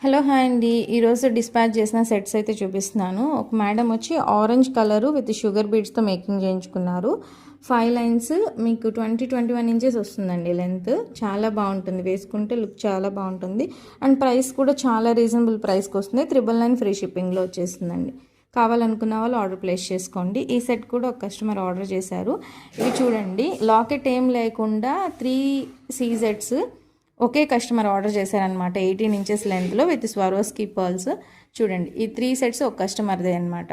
Hello hi అండి. ఈరోజు dispatch చేసిన సెట్స్ అయితే చూపిస్తున్నాను. ఒక మేడం వచ్చి ఆరెంజ్ కలరు విత్ షుగర్ బీడ్స్తో మేకింగ్ చేయించుకున్నారు. 5 లైన్స్ మీకు 21 ఇంచెస్ వస్తుందండి లెంత్. చాలా బాగుంటుంది, వేసుకుంటే లుక్ చాలా బాగుంటుంది. అండ్ ప్రైస్ కూడా చాలా రీజనబుల్ ప్రైస్కి వస్తుంది. 999 ఫ్రీ షిప్పింగ్లో వచ్చేస్తుందండి. కావాలనుకున్న వాళ్ళు ఆర్డర్ ప్లేస్ చేసుకోండి. ఈ సెట్ కూడా ఒక కస్టమర్ ఆర్డర్ చేశారు. ఇవి చూడండి, లాకెట్ ఏం లేకుండా 3 సీజెట్స్ ఒకే కస్టమర్ ఆర్డర్ చేశారనమాట. 18 ఇంచెస్ లెంత్లో విత్ స్వారోస్కీ పర్ల్స్. చూడండి, ఈ 3 సెట్స్ ఒక కస్టమర్దే అనమాట.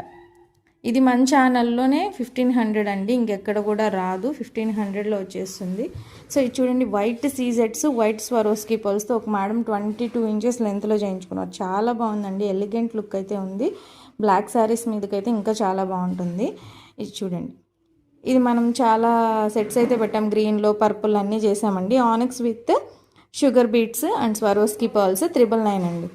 ఇది మన ఛానల్లోనే 1500 అండి, ఇంకెక్కడ కూడా రాదు. 1500లో వచ్చేస్తుంది. సో ఇది చూడండి, వైట్ సీజెట్స్ వైట్ స్వారోస్కీ పర్ల్స్తో ఒక మేడం 22 ఇంచెస్ లెంత్లో చేయించుకున్నారు. చాలా బాగుందండి, ఎలిగెంట్ లుక్ అయితే ఉంది. బ్లాక్ శారీస్ మీదకైతే ఇంకా చాలా బాగుంటుంది. ఇది చూడండి, ఇది మనం చాలా సెట్స్ అయితే పెట్టాం. గ్రీన్లో పర్పుల్ అన్నీ చేసామండి. Onyx with sugar beads and Swarovski pearls 999 అండి.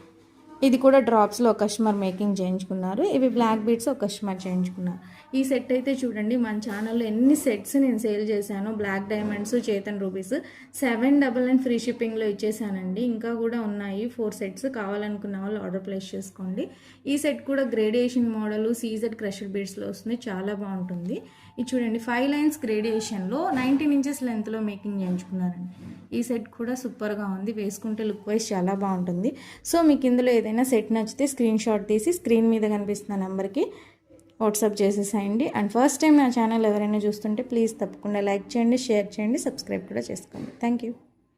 ఇది కూడా డ్రాప్స్లో ఒక కస్టమర్ మేకింగ్ చేయించుకున్నారు. ఇవి బ్లాక్ బీట్స్ ఒక కస్టమర్ చేయించుకున్నారు. ఈ సెట్ అయితే చూడండి, మన ఛానల్లో ఎన్ని సెట్స్ నేను సేల్ చేశాను. బ్లాక్ డైమండ్స్, చేతన్ రూబీస్ 799 ఫ్రీ షిప్పింగ్లో ఇచ్చేసానండి. ఇంకా కూడా ఉన్నాయి 4 సెట్స్. కావాలనుకున్న వాళ్ళు ఆర్డర్ ప్లేస్ చేసుకోండి. ఈ సెట్ కూడా గ్రేడియేషన్ మోడల్ సీజెడ్ క్రషర్ బీడ్స్లో వస్తుంది. చాలా బాగుంటుంది. ఇది చూడండి, 5 లైన్స్ గ్రేడియేషన్లో 19 ఇంచెస్ లెంత్లో మేకింగ్ చేయించుకున్నారండి. ఈ సెట్ కూడా సూపర్గా ఉంది, వేసుకుంటే లుక్ వైజ్ చాలా బాగుంటుంది. సో మీకు ఇందులో ఏదైనా సెట్ నచ్చితే స్క్రీన్ షాట్ తీసి స్క్రీన్ మీద కనిపిస్తున్న నెంబర్కి వాట్సాప్ చేసేసేయండి. అండ్ ఫస్ట్ టైం నా ఛానల్ ఎవరైనా చూస్తుంటే ప్లీజ్ తప్పకుండా లైక్ చేయండి, షేర్ చేయండి, సబ్స్క్రైబ్ కూడా చేసుకోండి. Thank you.